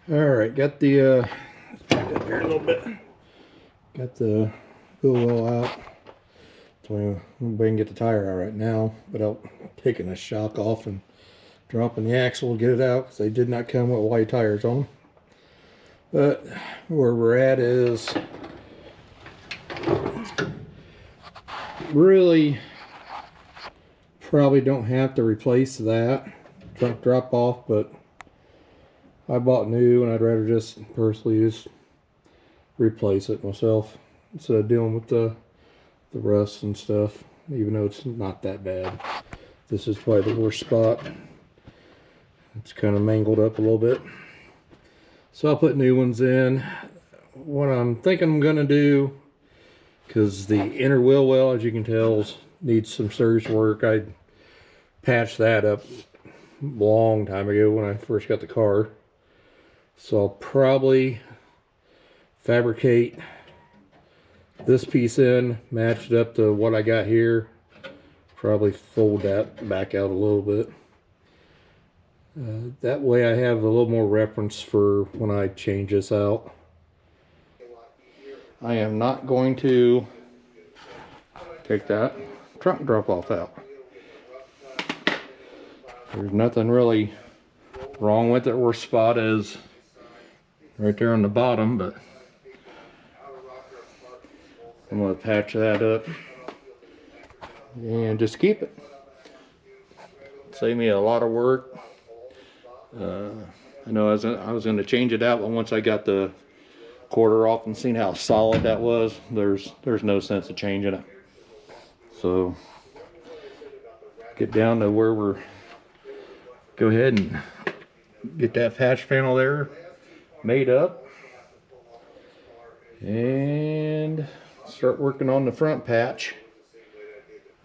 Alright, got the back up here a little bit. Got the wheel well out. So we can get the tire out right now without taking the shock off and dropping the axle to get it out, because they did not come with white tires on them. But where we're at is really probably don't have to replace that trunk drop off, but I bought new and I'd rather just personally just replace it myself instead of dealing with the rust and stuff, even though it's not that bad. This is probably the worst spot. It's kind of mangled up a little bit, so I'll put new ones in. What I'm thinking I'm gonna do, because the inner wheel well, as you can tell, needs some serious work. I patched that up a long time ago when I first got the car, so I'll probably fabricate this piece in, match it up to what I got here, probably fold that back out a little bit. That way I have a little more reference for when I change this out. I am not going to take that trunk drop off out. There's nothing really wrong with it. Worst spot is right there on the bottom, but I'm going to patch that up and just keep it. Save me a lot of work. I know I was going to change it out, but once I got the quarter off and seen how solid that was, there's no sense of changing it. So get down to where we're go ahead and get that patch panel there made up and start working on the front patch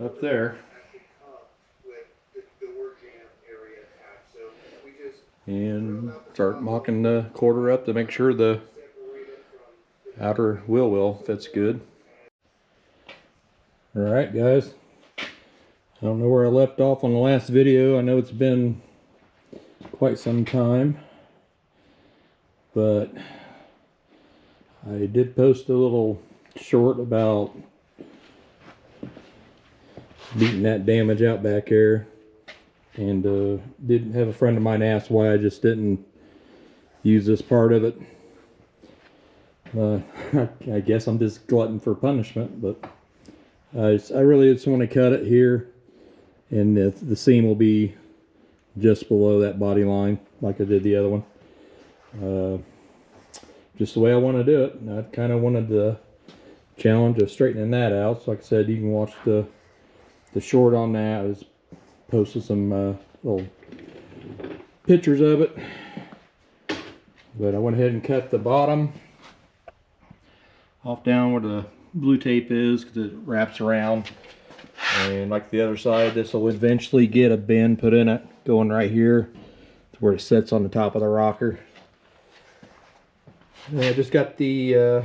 up there. And start mocking the quarter up to make sure the outer wheel well fits good. Alright guys, I don't know where I left off on the last video. I know it's been quite some time, but I did post a little short about beating that damage out back there. And did have a friend of mine ask why I just didn't use this part of it. I guess I'm just glutton for punishment, but I really just want to cut it here, and the seam will be just below that body line like I did the other one. Just the way I want to do it. I kind of wanted the challenge of straightening that out. So like I said, you can watch the short on that. I was posted some little pictures of it, but I went ahead and cut the bottom off down where the blue tape is, because it wraps around, and like the other side, this will eventually get a bend put in it going right here to where it sits on the top of the rocker. And I just got the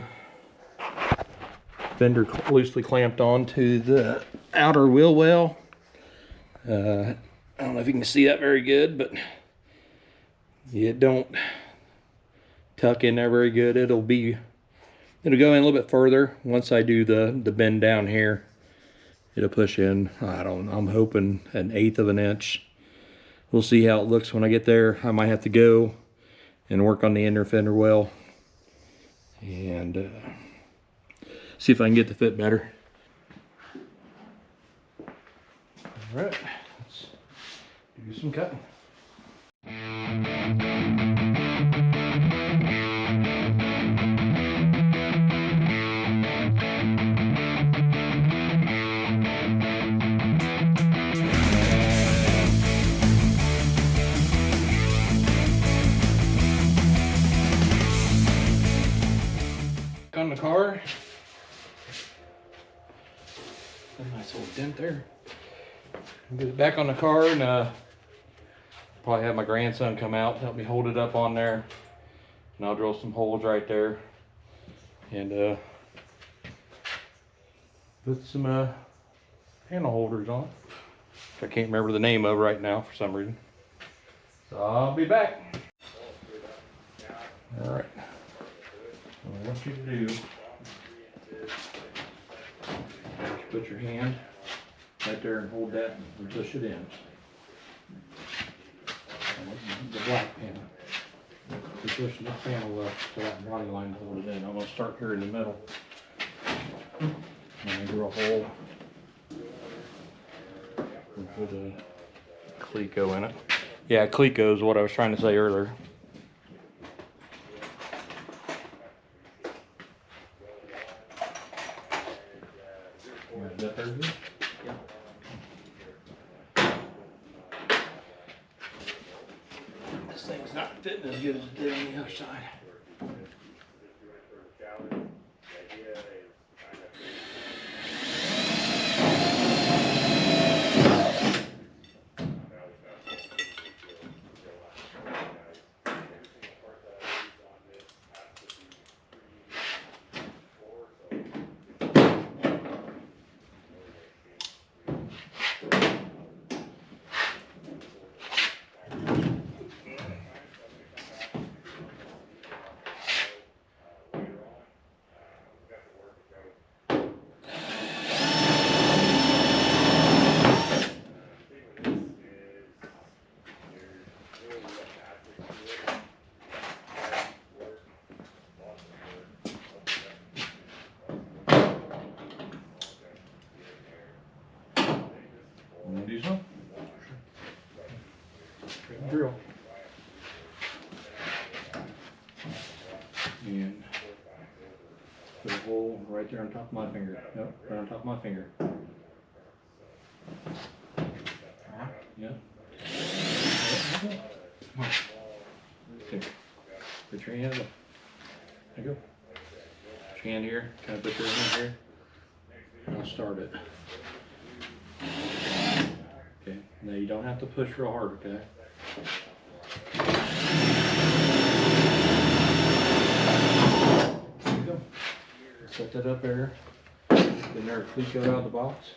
fender loosely clamped onto the outer wheel well. I don't know if you can see that very good, but it don't tuck in there very good. It'll go in a little bit further once I do the bend down here. It'll push in, I'm hoping, 1/8 of an inch. We'll see how it looks when I get there. I might have to go and work on the inner fender well and see if I can get the fit better. All right, let's do some cutting. On the car, a nice little dent there. Get it back on the car, and probably have my grandson come out and help me hold it up on there, and I'll drill some holes right there and put some panel holders on. I can't remember the name of right now for some reason, so I'll be back. Alright. What I want you to do is put your hand right there and hold that and push it in. The black panel. You're pushing this panel up to that body line to hold it in. I'm going to start here in the middle. And then drill a hole. And put a Cleco in it. Yeah, Cleco is what I was trying to say earlier. Is that there? Yeah. This thing's not fitting as good as it did on the other side. Do some? Drill. And put a hole right there on top of my finger. Yep, right on top of my finger. Yep. Come on. Okay. Put your hand up. There you go. Put your hand here. Kind of put your hand here. And I'll start it. Okay, now you don't have to push real hard, okay? There you go. Set that up there. Then there, Cleco out of the box.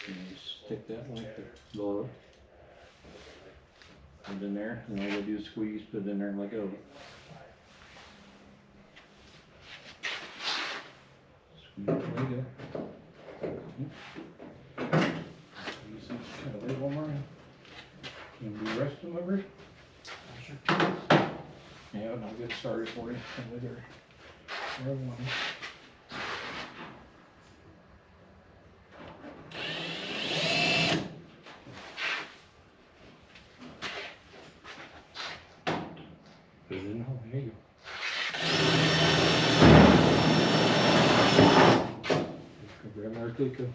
And you stick that like below. Put it in there, and all you do is squeeze, put it in there and let go. There you go. You see, kind of leave one more in. And do the rest of them over. Sure. Yeah, and I'll get started for you. Over there. There one. Put it in the hole. There you go. Grab our Cleco.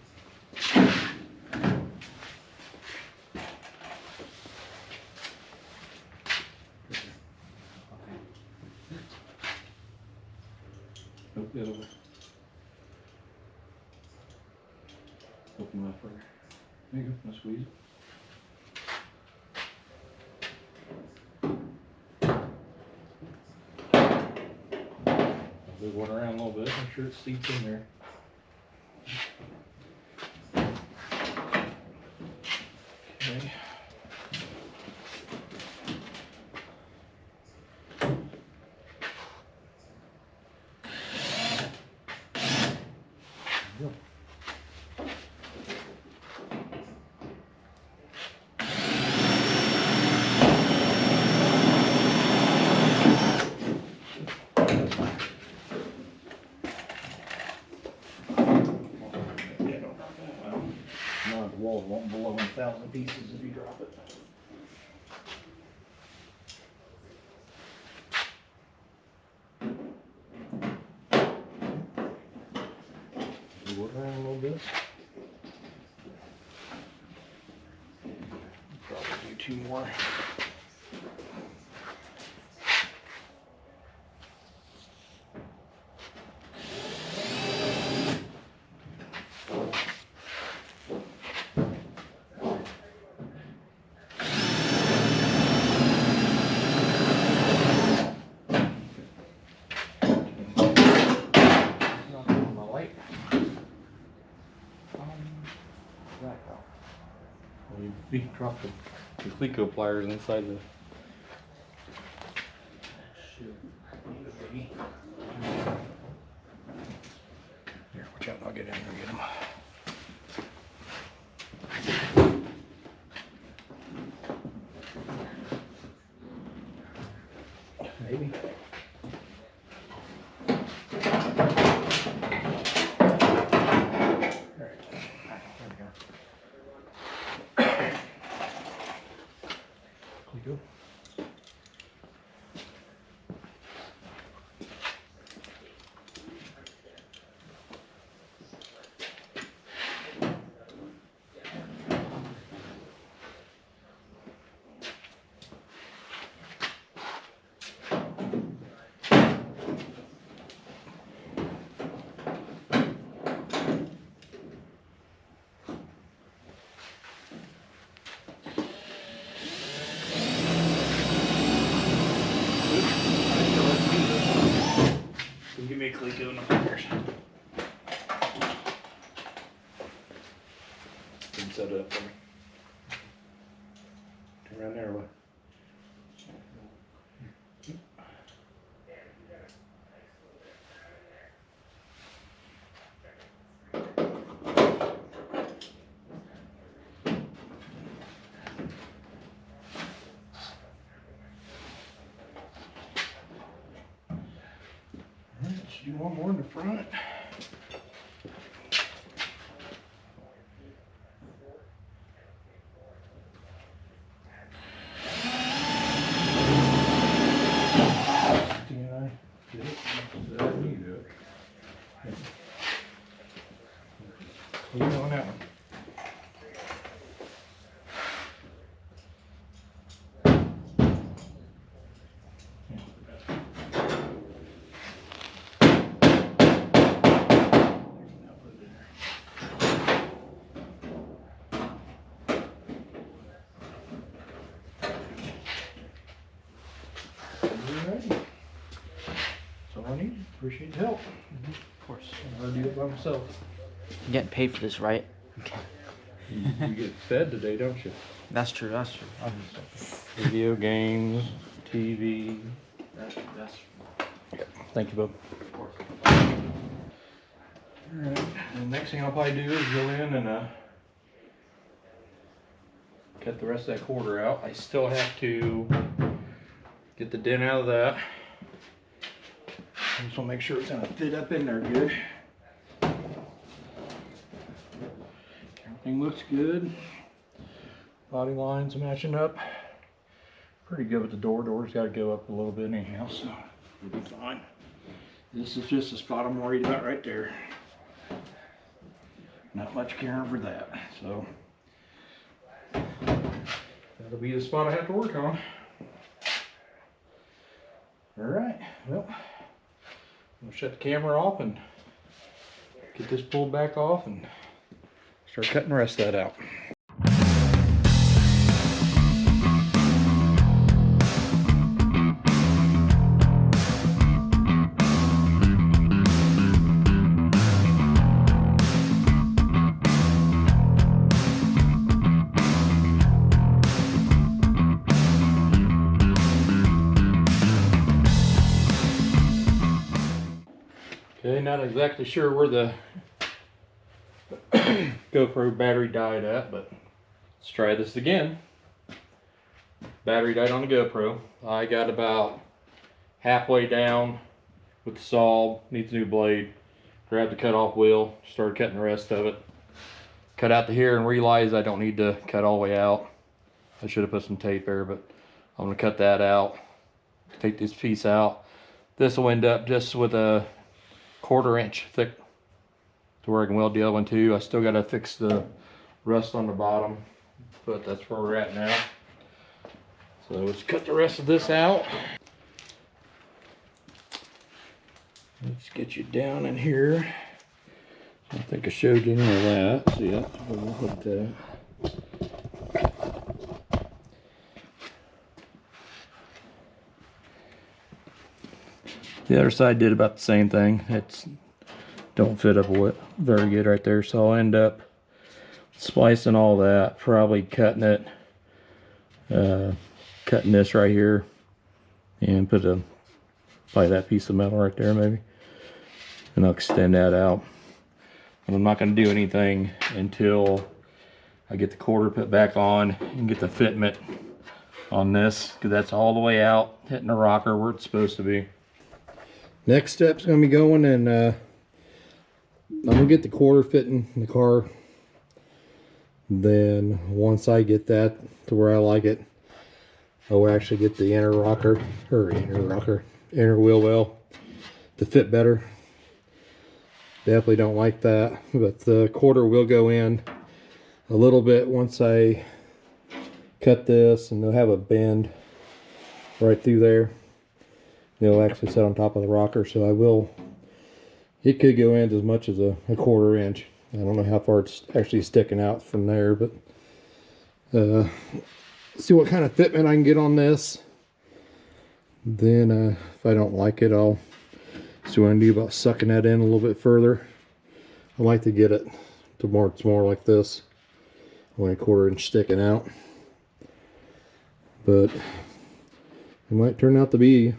Nope, the other way. Open that for you. There you go. Now squeeze it. Move one around a little bit. Make sure it seats in there. Okay. Yep. No, the walls won't blow in 1,000 pieces if you drop it. Work around a little bit. Probably do 2 more. Back off. We dropped the Cleco pliers inside the. Here, watch out, I'll get in there and get them. Maybe. Go. Give me a Cleco and a pliers. Didn't set it up for me. Turn around there, what? Let's do one more in the front. You on that one. Alrighty. That's all I need. Appreciate the help. Of course. I'll do it by myself. You're getting paid for this, right? Okay. You get fed today, don't you? That's true, that's true. Video games, TV. That's true. Thank you, Bob. Of course. Alright. The next thing I'll probably do is go in and cut the rest of that quarter out. I still have to get the dent out of that. I just want to make sure it's going to fit up in there good. Everything looks good. Body lines matching up. Pretty good with the door. Door's got to go up a little bit anyhow, so it'll be fine. This is just the spot I'm worried about right there. Not much caring for that, so that'll be the spot I have to work on. All right, well, I'm gonna shut the camera off and get this pulled back off and start cutting the rest of that out. Okay, not exactly sure where the GoPro battery died at, but let's try this again. Battery died on the GoPro. I got about halfway down with the saw, needs a new blade. Grabbed the cutoff wheel, started cutting the rest of it. Cut out to here and realized I don't need to cut all the way out. I should have put some tape there, but I'm gonna cut that out. Take this piece out. This will end up just with a 1/4 inch thick to where I can weld the other one too. I still gotta fix the rust on the bottom, but that's where we're at now. So let's cut the rest of this out. Let's get you down in here. I don't think I showed you any of that. See that? We'll put that. The other side did about the same thing. It's don't fit up very good right there, so I'll end up splicing all that, probably cutting it, cutting this right here, and put probably that piece of metal right there maybe, and I'll extend that out. But I'm not going to do anything until I get the quarter put back on and get the fitment on this, because that's all the way out, hitting the rocker where it's supposed to be. Next step's going to be going, and I'm going to get the quarter fitting in the car. Then once I get that to where I like it, I'll actually get the inner wheel well to fit better. Definitely don't like that, but the quarter will go in a little bit once I cut this, and they'll have a bend right through there. They'll actually sit on top of the rocker, so it could go in as much as a 1/4 inch. I don't know how far it's actually sticking out from there, but see what kind of fitment I can get on this. Then if I don't like it, I'll see what I can do about sucking that in a little bit further. I like to get it to it's more like this, only 1/4 inch sticking out. But it might turn out to be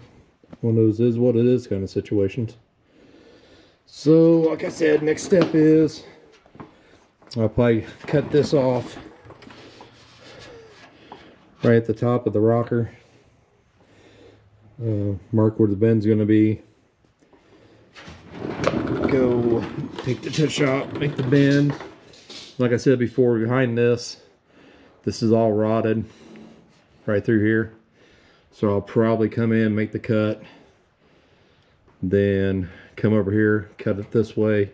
one of those is what it is kind of situations. So like I said, next step is I'll probably cut this off right at the top of the rocker. Mark where the bend's going to be. Go take the tip shop, make the bend. Like I said before, behind this is all rotted right through here. So I'll probably come in, make the cut, then come over here, cut it this way,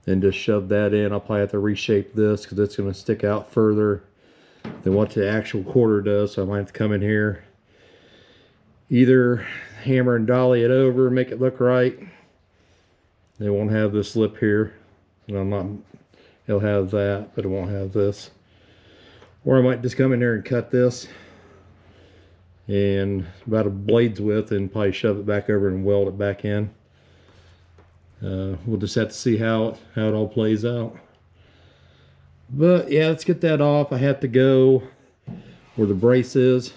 and just shove that in. I'll probably have to reshape this because it's going to stick out further than what the actual quarter does. So I might have to come in here, either hammer and dolly it over, make it look right. It won't have this lip here, and it'll have that, but it won't have this. Or I might just come in there and cut this and about a blade's width and probably shove it back over and weld it back in. We'll just have to see how it all plays out. But yeah, let's get that off. I have to go where the brace is.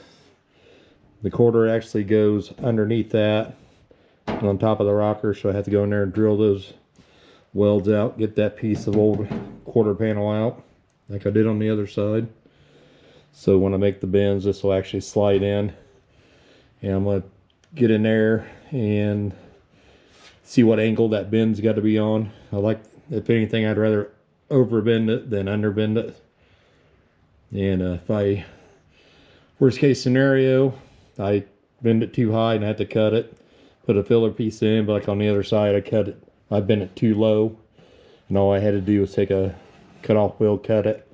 The quarter actually goes underneath that and on top of the rocker, so I have to go in there and drill those welds out, get that piece of old quarter panel out like I did on the other side. So when I make the bends, this will actually slide in, and I'm going to get in there and see what angle that bend's got to be on. If anything, I'd rather overbend it than underbend it. And worst case scenario, I bend it too high and I had to cut it, put a filler piece in, but like on the other side, I bent it too low, and all I had to do was take a cut off wheel, cut it.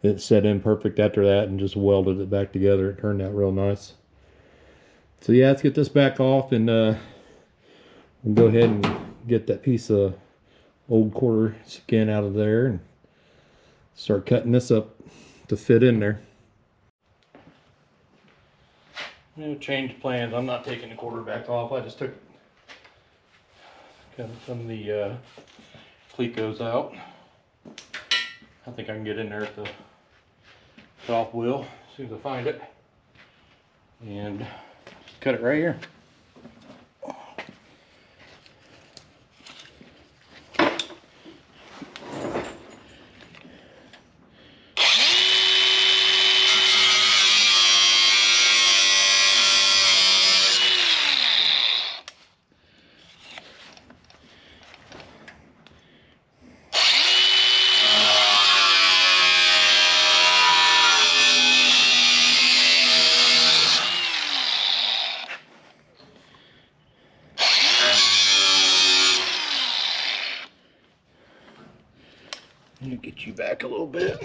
It set in perfect after that, and just welded it back together. It turned out real nice. So yeah, let's get this back off, and we'll go ahead and get that piece of old quarter skin out of there and start cutting this up to fit in there. Change plans. I'm not taking the quarter back off. I just took some of the clecos out. I think I can get in there at the top wheel as soon as I find it, and just cut it right here. Let me get you back a little bit.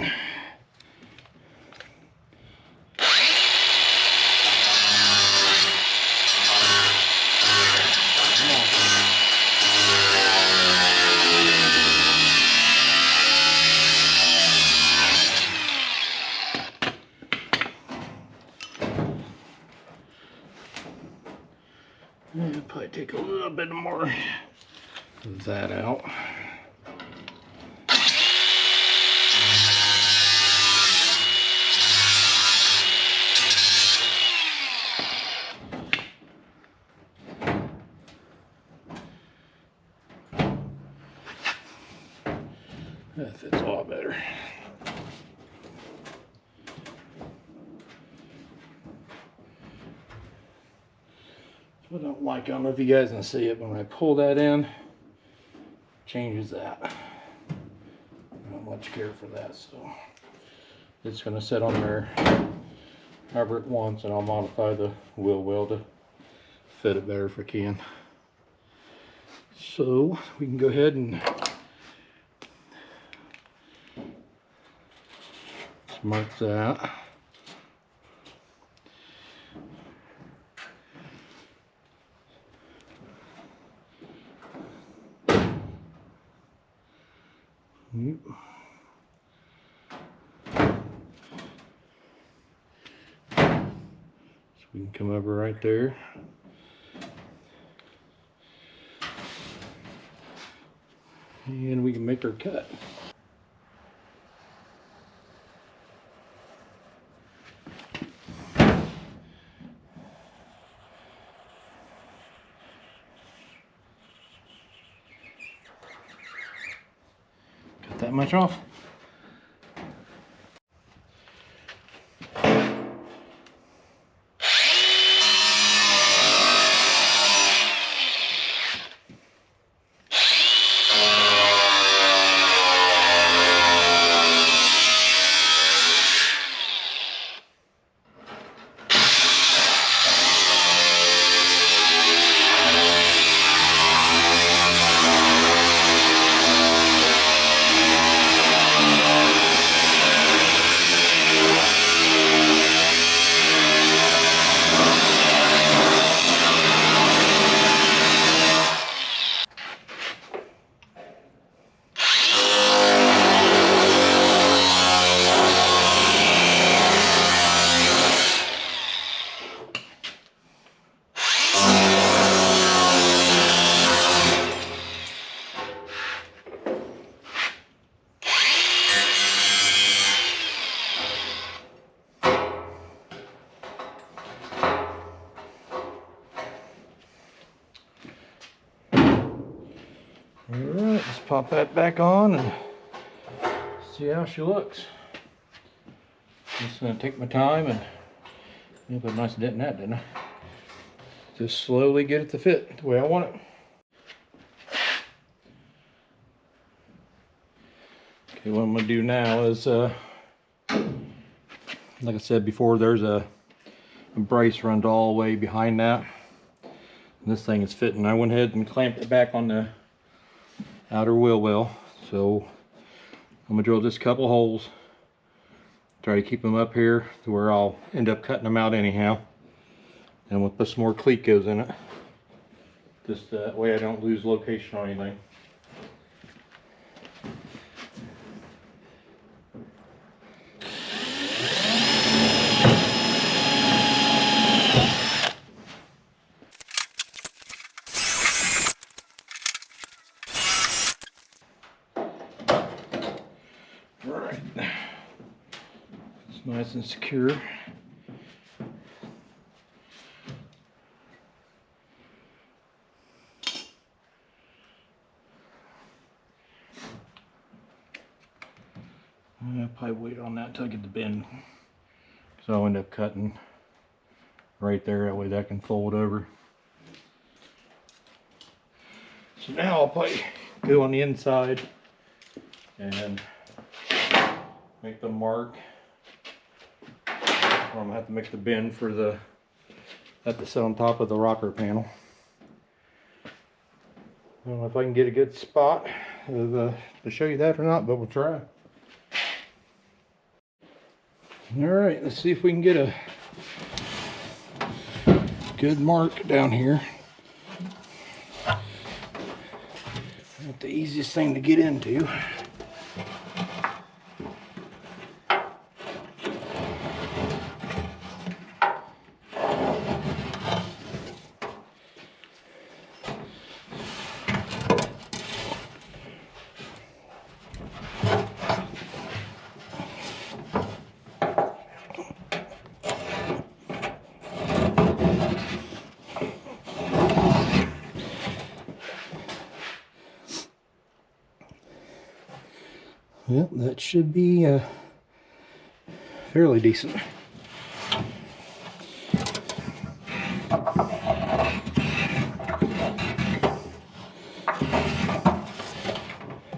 I'll probably take a little bit more of that out. I don't like, I don't know if you guys can see it, but when I pull that in, changes that. I don't much care for that, so it's going to sit on there however it wants, and I'll modify the wheel well to fit it better if I can. So we can go ahead and mark that. Yep. So we can come over right there. And we can make our cut. Cut that much off. Alright, let's pop that back on and see how she looks. Just gonna take my time and put a nice dent in that, didn't I? Just slowly get it to fit the way I want it. Okay, what I'm gonna do now is, like I said before, there's a brace runs all the way behind that. And this thing is fitting. I went ahead and clamped it back on the outer wheel well. So I'm gonna drill just a couple holes. Try to keep them up here to where I'll end up cutting them out anyhow. And we'll put some more clecos in it. Just that way I don't lose location or anything. Alright. It's nice and secure. I'll probably wait on that until I get the bend, because I'll end up cutting right there, that way that can fold over. So now I'll probably go on the inside and make the mark. I'm gonna have to make the bend for the that to sit on top of the rocker panel. I don't know if I can get a good spot to show you that or not, but we'll try. Alright, let's see if we can get a good mark down here. Not the easiest thing to get into. Well, that should be fairly decent.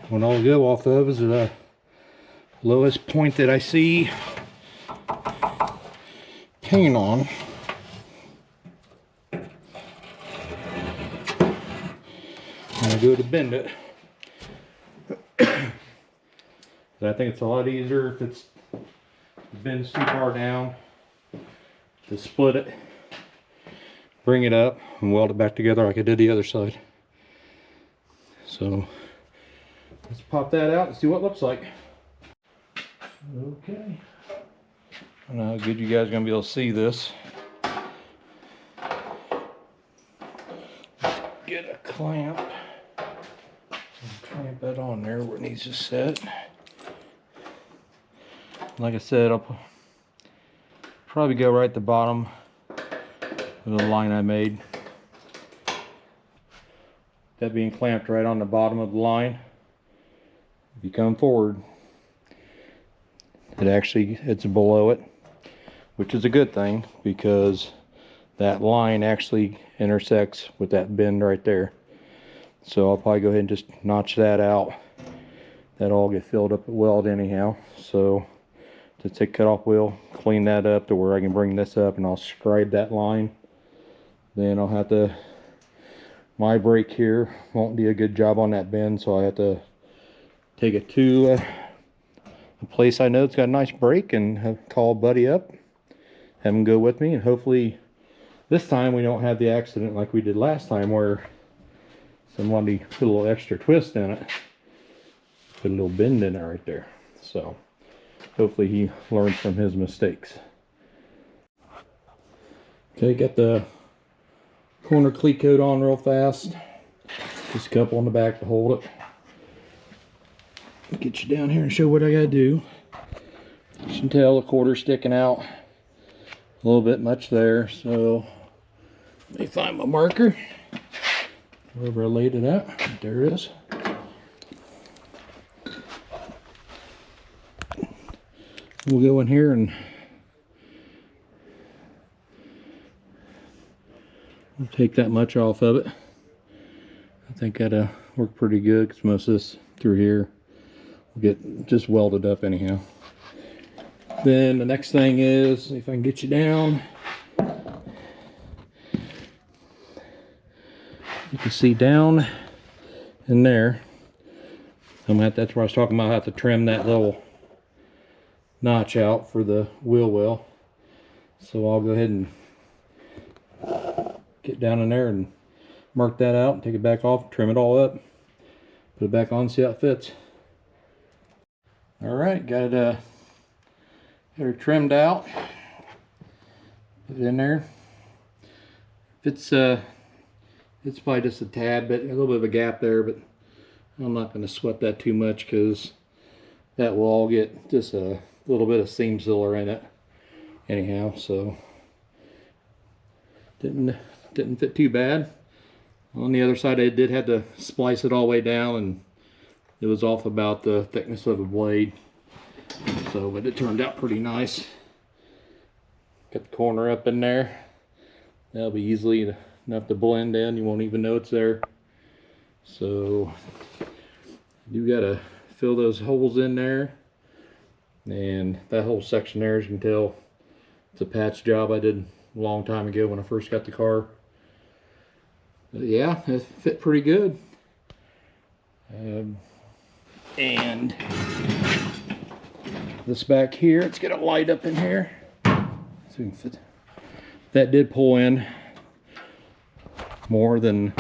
What I'll go off of is the lowest point that I see paint on. And I go to bend it. But I think it's a lot easier if it's bends too far down to split it, bring it up, and weld it back together like I did the other side. So let's pop that out and see what it looks like. Okay. I don't know how good you guys are gonna be able to see this. Let's get a clamp and clamp that on there where it needs to sit. Like I said, I'll probably go right at the bottom of the line I made. That being clamped right on the bottom of the line. If you come forward, it's below it, which is a good thing because that line actually intersects with that bend right there. So I'll probably go ahead and just notch that out. That'll all get filled up at weld anyhow. So to take cutoff wheel, clean that up to where I can bring this up, and I'll scribe that line. Then I'll have to, my brake here won't do a good job on that bend, so I have to take it to a place I know it's got a nice brake and call a buddy up, have him go with me, and hopefully this time we don't have the accident like we did last time where somebody put a little extra twist in it, put a little bend in it right there. So hopefully he learns from his mistakes. Okay, got the corner cleat coat on real fast. Just a couple on the back to hold it. Get you down here and show what I gotta do. You can tell the quarter's sticking out a little bit much there, so let me find my marker. Wherever I laid it at, there it is. We'll go in here and we'll take that much off of it. I think that'll work pretty good because most of this through here will get just welded up anyhow. Then the next thing is, see if I can get you down. You can see down in there. That's where I was talking about. I have to trim that little notch out for the wheel well. So I'll go ahead and get down in there and mark that out and take it back off, trim it all up, put it back on, see how it fits. All right, got it trimmed out, put it in there. It's probably just a tad bit, a little bit of a gap there, but I'm not going to sweat that too much because that will all get just a little bit of seam sealer in it anyhow. So didn't fit too bad. On the other side, I did have to splice it all the way down, and it was off about the thickness of the blade. So, but it turned out pretty nice. Got the corner up in there. That'll be easily enough to blend in. You won't even know it's there. So you gotta fill those holes in there. And that whole section there, as you can tell, it's a patch job I did a long time ago when I first got the car. But yeah, it fit pretty good. And this back here, it's got a light up in here. So you can fit. That did pull in more than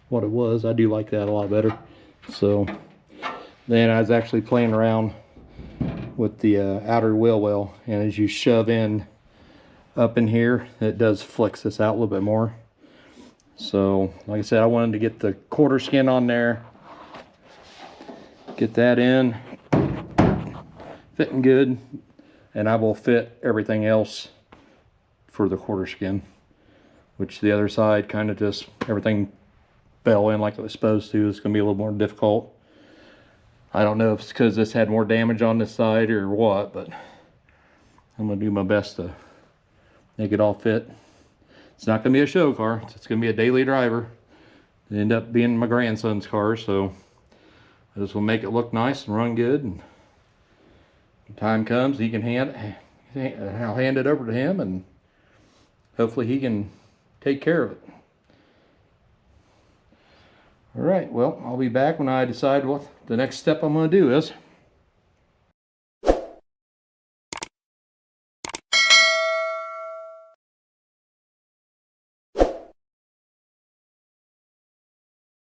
what it was. I do like that a lot better. So then I was actually playing around with the outer wheel well, and as you shove in up in here, it does flex this out a little bit more. So like I said, I wanted to get the quarter skin on there, get that in, fitting good, and I will fit everything else for the quarter skin, which the other side kind of just everything fell in like it was supposed to. It's going to be a little more difficult. I don't know if it's because this had more damage on this side or what, but I'm going to do my best to make it all fit. It's not going to be a show car. It's going to be a daily driver. It ended up being my grandson's car, so this will make it look nice and run good. And when time comes, he can I'll hand it over to him, and hopefully he can take care of it. All right, well, I'll be back when I decide what the next step I'm going to do is.